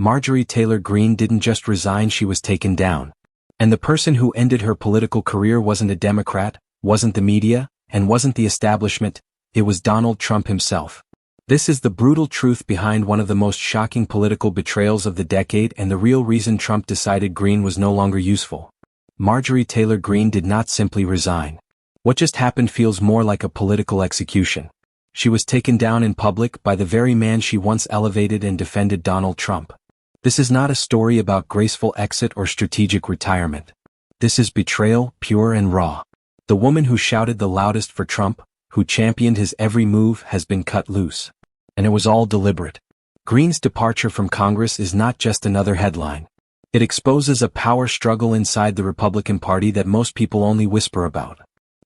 Marjorie Taylor Greene didn't just resign, she was taken down. And the person who ended her political career wasn't a Democrat, wasn't the media, and wasn't the establishment, it was Donald Trump himself. This is the brutal truth behind one of the most shocking political betrayals of the decade and the real reason Trump decided Greene was no longer useful. Marjorie Taylor Greene did not simply resign. What just happened feels more like a political execution. She was taken down in public by the very man she once elevated and defended, Donald Trump. This is not a story about graceful exit or strategic retirement. This is betrayal, pure and raw. The woman who shouted the loudest for Trump, who championed his every move, has been cut loose. And it was all deliberate. Greene's departure from Congress is not just another headline. It exposes a power struggle inside the Republican Party that most people only whisper about.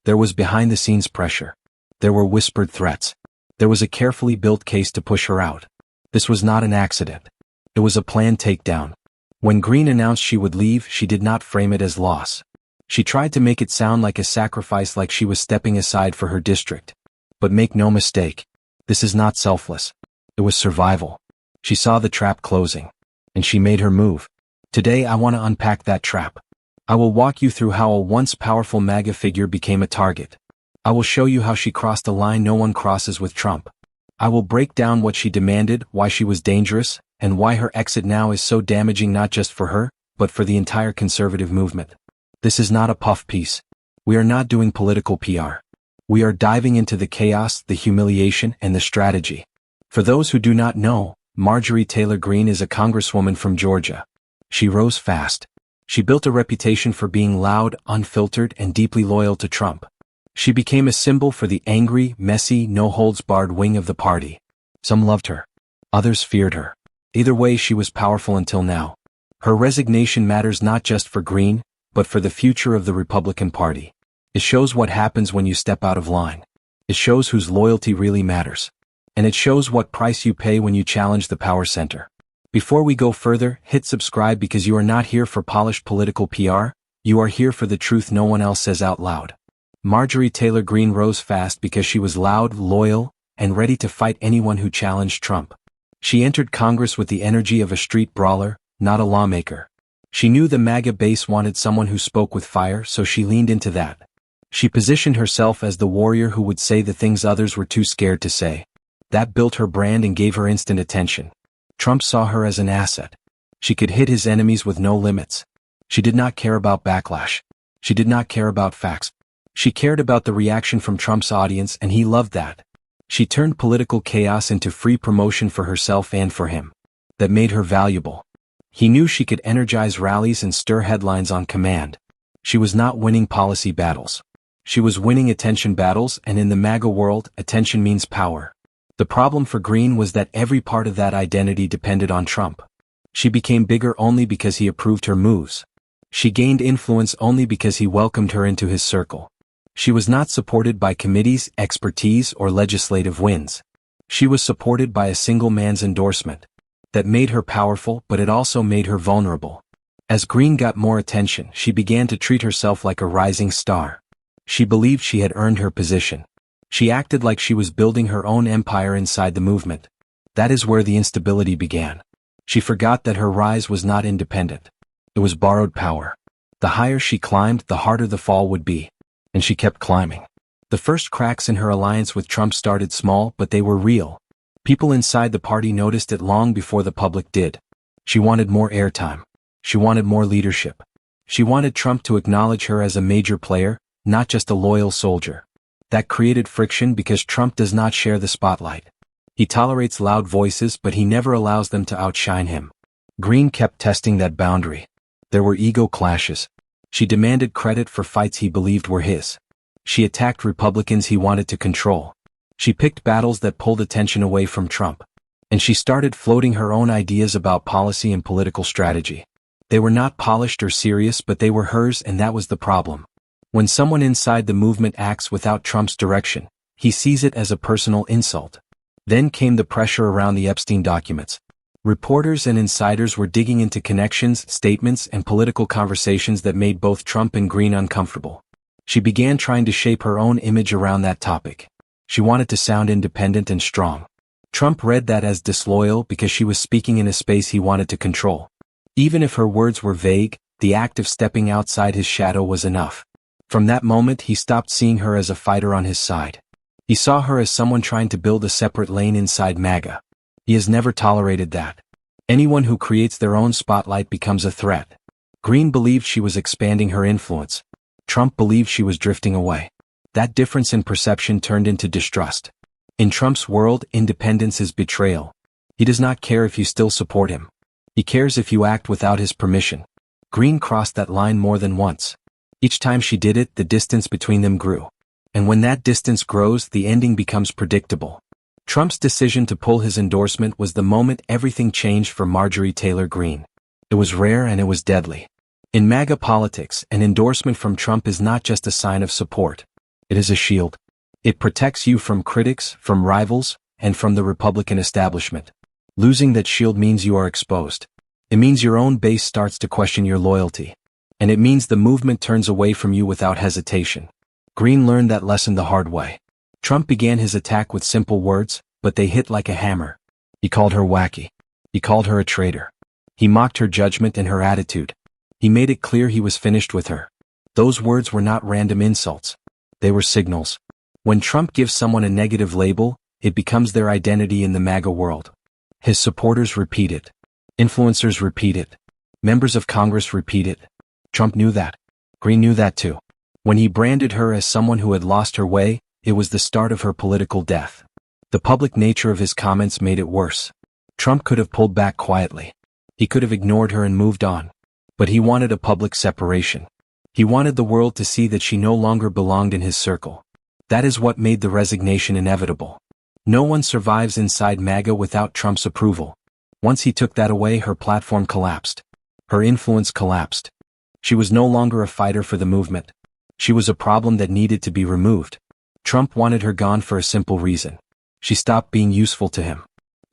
There was behind-the-scenes pressure. There were whispered threats. There was a carefully built case to push her out. This was not an accident. It was a planned takedown. When Greene announced she would leave, she did not frame it as loss. She tried to make it sound like a sacrifice, like she was stepping aside for her district. But make no mistake, this is not selfless. It was survival. She saw the trap closing. And she made her move. Today I want to unpack that trap. I will walk you through how a once powerful MAGA figure became a target. I will show you how she crossed a line no one crosses with Trump. I will break down what she demanded, why she was dangerous, and why her exit now is so damaging, not just for her, but for the entire conservative movement. This is not a puff piece. We are not doing political PR. We are diving into the chaos, the humiliation, and the strategy. For those who do not know, Marjorie Taylor Greene is a congresswoman from Georgia. She rose fast. She built a reputation for being loud, unfiltered, and deeply loyal to Trump. She became a symbol for the angry, messy, no-holds-barred wing of the party. Some loved her. Others feared her. Either way, she was powerful until now. Her resignation matters not just for Greene, but for the future of the Republican Party. It shows what happens when you step out of line. It shows whose loyalty really matters. And it shows what price you pay when you challenge the power center. Before we go further, hit subscribe, because you are not here for polished political PR, you are here for the truth no one else says out loud. Marjorie Taylor Greene rose fast because she was loud, loyal, and ready to fight anyone who challenged Trump. She entered Congress with the energy of a street brawler, not a lawmaker. She knew the MAGA base wanted someone who spoke with fire, so she leaned into that. She positioned herself as the warrior who would say the things others were too scared to say. That built her brand and gave her instant attention. Trump saw her as an asset. She could hit his enemies with no limits. She did not care about backlash. She did not care about facts. She cared about the reaction from Trump's audience, and he loved that. She turned political chaos into free promotion for herself and for him. That made her valuable. He knew she could energize rallies and stir headlines on command. She was not winning policy battles. She was winning attention battles, and in the MAGA world, attention means power. The problem for Greene was that every part of that identity depended on Trump. She became bigger only because he approved her moves. She gained influence only because he welcomed her into his circle. She was not supported by committees, expertise, or legislative wins. She was supported by a single man's endorsement. That made her powerful, but it also made her vulnerable. As Greene got more attention, she began to treat herself like a rising star. She believed she had earned her position. She acted like she was building her own empire inside the movement. That is where the instability began. She forgot that her rise was not independent. It was borrowed power. The higher she climbed, the harder the fall would be. And she kept climbing. The first cracks in her alliance with Trump started small, but they were real. People inside the party noticed it long before the public did. She wanted more airtime. She wanted more leadership. She wanted Trump to acknowledge her as a major player, not just a loyal soldier. That created friction because Trump does not share the spotlight. He tolerates loud voices, but he never allows them to outshine him. Greene kept testing that boundary. There were ego clashes. She demanded credit for fights he believed were his. She attacked Republicans he wanted to control. She picked battles that pulled attention away from Trump. And she started floating her own ideas about policy and political strategy. They were not polished or serious, but they were hers, and that was the problem. When someone inside the movement acts without Trump's direction, he sees it as a personal insult. Then came the pressure around the Epstein documents. Reporters and insiders were digging into connections, statements, and political conversations that made both Trump and Greene uncomfortable. She began trying to shape her own image around that topic. She wanted to sound independent and strong. Trump read that as disloyal because she was speaking in a space he wanted to control. Even if her words were vague, the act of stepping outside his shadow was enough. From that moment he stopped seeing her as a fighter on his side. He saw her as someone trying to build a separate lane inside MAGA. He has never tolerated that. Anyone who creates their own spotlight becomes a threat. Greene believed she was expanding her influence. Trump believed she was drifting away. That difference in perception turned into distrust. In Trump's world, independence is betrayal. He does not care if you still support him. He cares if you act without his permission. Greene crossed that line more than once. Each time she did it, the distance between them grew. And when that distance grows, the ending becomes predictable. Trump's decision to pull his endorsement was the moment everything changed for Marjorie Taylor Greene. It was rare and it was deadly. In MAGA politics, an endorsement from Trump is not just a sign of support. It is a shield. It protects you from critics, from rivals, and from the Republican establishment. Losing that shield means you are exposed. It means your own base starts to question your loyalty. And it means the movement turns away from you without hesitation. Greene learned that lesson the hard way. Trump began his attack with simple words, but they hit like a hammer. He called her wacky. He called her a traitor. He mocked her judgment and her attitude. He made it clear he was finished with her. Those words were not random insults. They were signals. When Trump gives someone a negative label, it becomes their identity in the MAGA world. His supporters repeat it. Influencers repeat it. Members of Congress repeat it. Trump knew that. Greene knew that too. When he branded her as someone who had lost her way, it was the start of her political death. The public nature of his comments made it worse. Trump could have pulled back quietly. He could have ignored her and moved on. But he wanted a public separation. He wanted the world to see that she no longer belonged in his circle. That is what made the resignation inevitable. No one survives inside MAGA without Trump's approval. Once he took that away, her platform collapsed. Her influence collapsed. She was no longer a fighter for the movement. She was a problem that needed to be removed. Trump wanted her gone for a simple reason. She stopped being useful to him.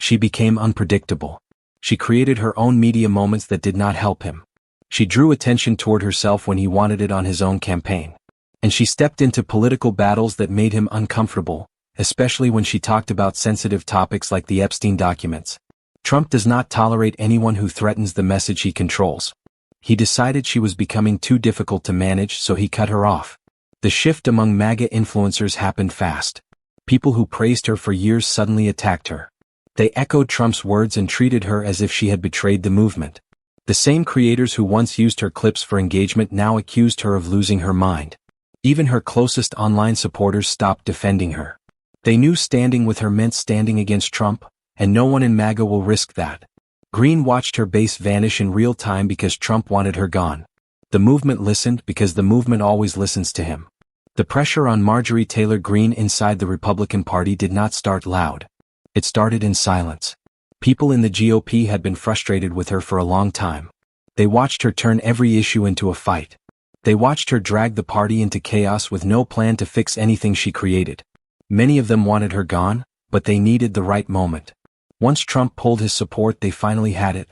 She became unpredictable. She created her own media moments that did not help him. She drew attention toward herself when he wanted it on his own campaign. And she stepped into political battles that made him uncomfortable, especially when she talked about sensitive topics like the Epstein documents. Trump does not tolerate anyone who threatens the message he controls. He decided she was becoming too difficult to manage, so he cut her off. The shift among MAGA influencers happened fast. People who praised her for years suddenly attacked her. They echoed Trump's words and treated her as if she had betrayed the movement. The same creators who once used her clips for engagement now accused her of losing her mind. Even her closest online supporters stopped defending her. They knew standing with her meant standing against Trump, and no one in MAGA will risk that. Greene watched her base vanish in real time because Trump wanted her gone. The movement listened because the movement always listens to him. The pressure on Marjorie Taylor Greene inside the Republican Party did not start loud. It started in silence. People in the GOP had been frustrated with her for a long time. They watched her turn every issue into a fight. They watched her drag the party into chaos with no plan to fix anything she created. Many of them wanted her gone, but they needed the right moment. Once Trump pulled his support, they finally had it.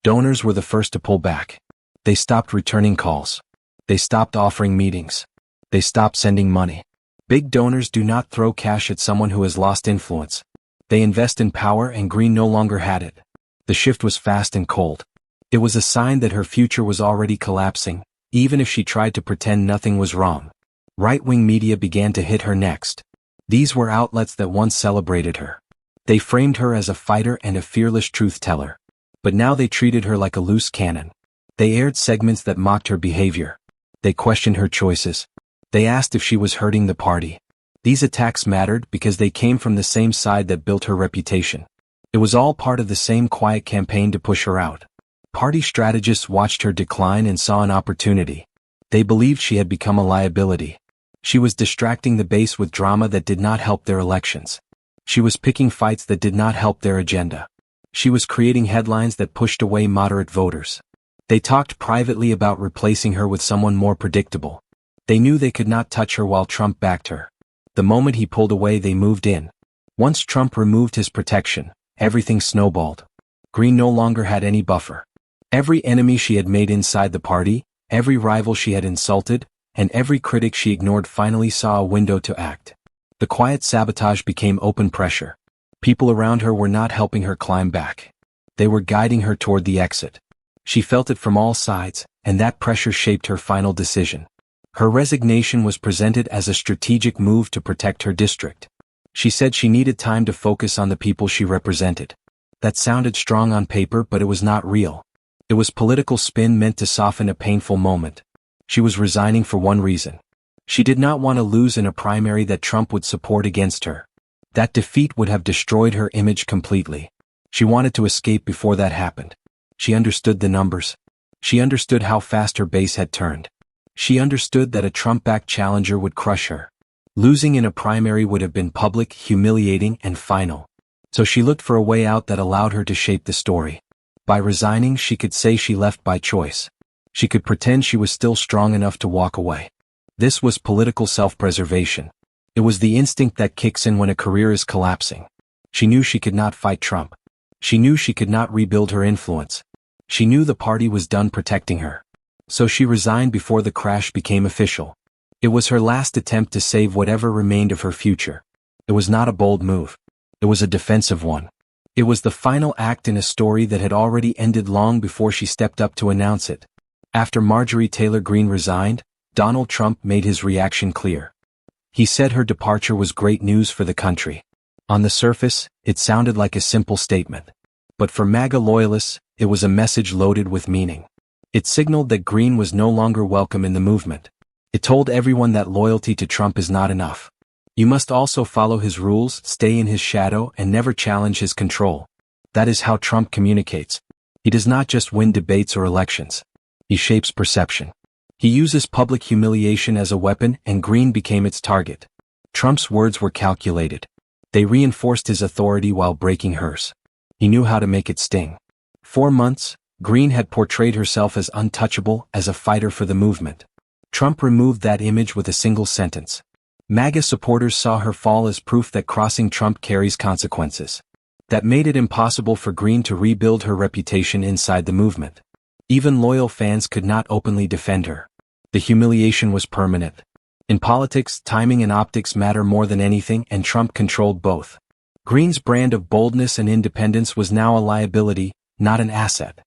Donors were the first to pull back. They stopped returning calls. They stopped offering meetings. They stopped sending money. Big donors do not throw cash at someone who has lost influence. They invest in power, and Greene no longer had it. The shift was fast and cold. It was a sign that her future was already collapsing, even if she tried to pretend nothing was wrong. Right-wing media began to hit her next. These were outlets that once celebrated her. They framed her as a fighter and a fearless truth-teller. But now they treated her like a loose cannon. They aired segments that mocked her behavior. They questioned her choices. They asked if she was hurting the party. These attacks mattered because they came from the same side that built her reputation. It was all part of the same quiet campaign to push her out. Party strategists watched her decline and saw an opportunity. They believed she had become a liability. She was distracting the base with drama that did not help their elections. She was picking fights that did not help their agenda. She was creating headlines that pushed away moderate voters. They talked privately about replacing her with someone more predictable. They knew they could not touch her while Trump backed her. The moment he pulled away, they moved in. Once Trump removed his protection, everything snowballed. Greene no longer had any buffer. Every enemy she had made inside the party, every rival she had insulted, and every critic she ignored finally saw a window to act. The quiet sabotage became open pressure. People around her were not helping her climb back. They were guiding her toward the exit. She felt it from all sides, and that pressure shaped her final decision. Her resignation was presented as a strategic move to protect her district. She said she needed time to focus on the people she represented. That sounded strong on paper, but it was not real. It was political spin meant to soften a painful moment. She was resigning for one reason. She did not want to lose in a primary that Trump would support against her. That defeat would have destroyed her image completely. She wanted to escape before that happened. She understood the numbers. She understood how fast her base had turned. She understood that a Trump-backed challenger would crush her. Losing in a primary would have been public, humiliating, and final. So she looked for a way out that allowed her to shape the story. By resigning, she could say she left by choice. She could pretend she was still strong enough to walk away. This was political self-preservation. It was the instinct that kicks in when a career is collapsing. She knew she could not fight Trump. She knew she could not rebuild her influence. She knew the party was done protecting her. So she resigned before the crash became official. It was her last attempt to save whatever remained of her future. It was not a bold move. It was a defensive one. It was the final act in a story that had already ended long before she stepped up to announce it. After Marjorie Taylor Greene resigned, Donald Trump made his reaction clear. He said her departure was great news for the country. On the surface, it sounded like a simple statement. But for MAGA loyalists, it was a message loaded with meaning. It signaled that Greene was no longer welcome in the movement. It told everyone that loyalty to Trump is not enough. You must also follow his rules, stay in his shadow, and never challenge his control. That is how Trump communicates. He does not just win debates or elections. He shapes perception. He uses public humiliation as a weapon, and Greene became its target. Trump's words were calculated. They reinforced his authority while breaking hers. He knew how to make it sting. For months, Greene had portrayed herself as untouchable, as a fighter for the movement. Trump removed that image with a single sentence. MAGA supporters saw her fall as proof that crossing Trump carries consequences. That made it impossible for Greene to rebuild her reputation inside the movement. Even loyal fans could not openly defend her. The humiliation was permanent. In politics, timing and optics matter more than anything, and Trump controlled both. Greene's brand of boldness and independence was now a liability, not an asset.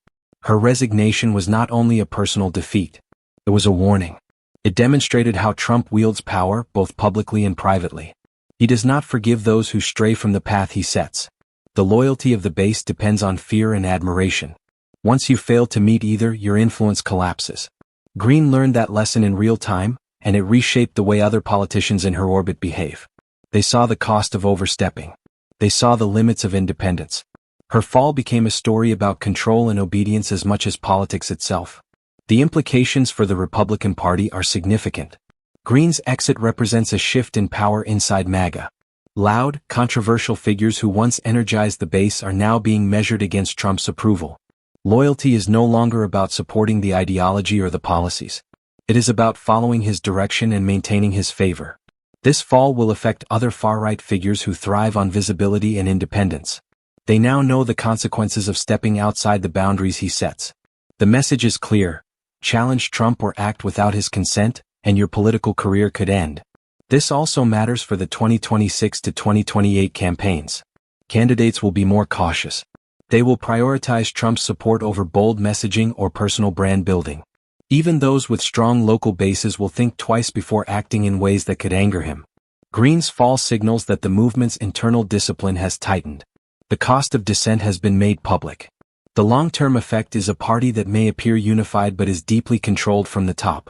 Her resignation was not only a personal defeat. It was a warning. It demonstrated how Trump wields power, both publicly and privately. He does not forgive those who stray from the path he sets. The loyalty of the base depends on fear and admiration. Once you fail to meet either, your influence collapses. Greene learned that lesson in real time, and it reshaped the way other politicians in her orbit behave. They saw the cost of overstepping. They saw the limits of independence. Her fall became a story about control and obedience as much as politics itself. The implications for the Republican Party are significant. Greene's exit represents a shift in power inside MAGA. Loud, controversial figures who once energized the base are now being measured against Trump's approval. Loyalty is no longer about supporting the ideology or the policies. It is about following his direction and maintaining his favor. This fall will affect other far-right figures who thrive on visibility and independence. They now know the consequences of stepping outside the boundaries he sets. The message is clear. Challenge Trump or act without his consent, and your political career could end. This also matters for the 2026 to 2028 campaigns. Candidates will be more cautious. They will prioritize Trump's support over bold messaging or personal brand building. Even those with strong local bases will think twice before acting in ways that could anger him. Greene's fall signals that the movement's internal discipline has tightened. The cost of dissent has been made public. The long-term effect is a party that may appear unified but is deeply controlled from the top.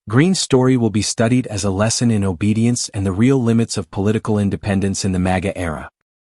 Greene's story will be studied as a lesson in obedience and the real limits of political independence in the MAGA era.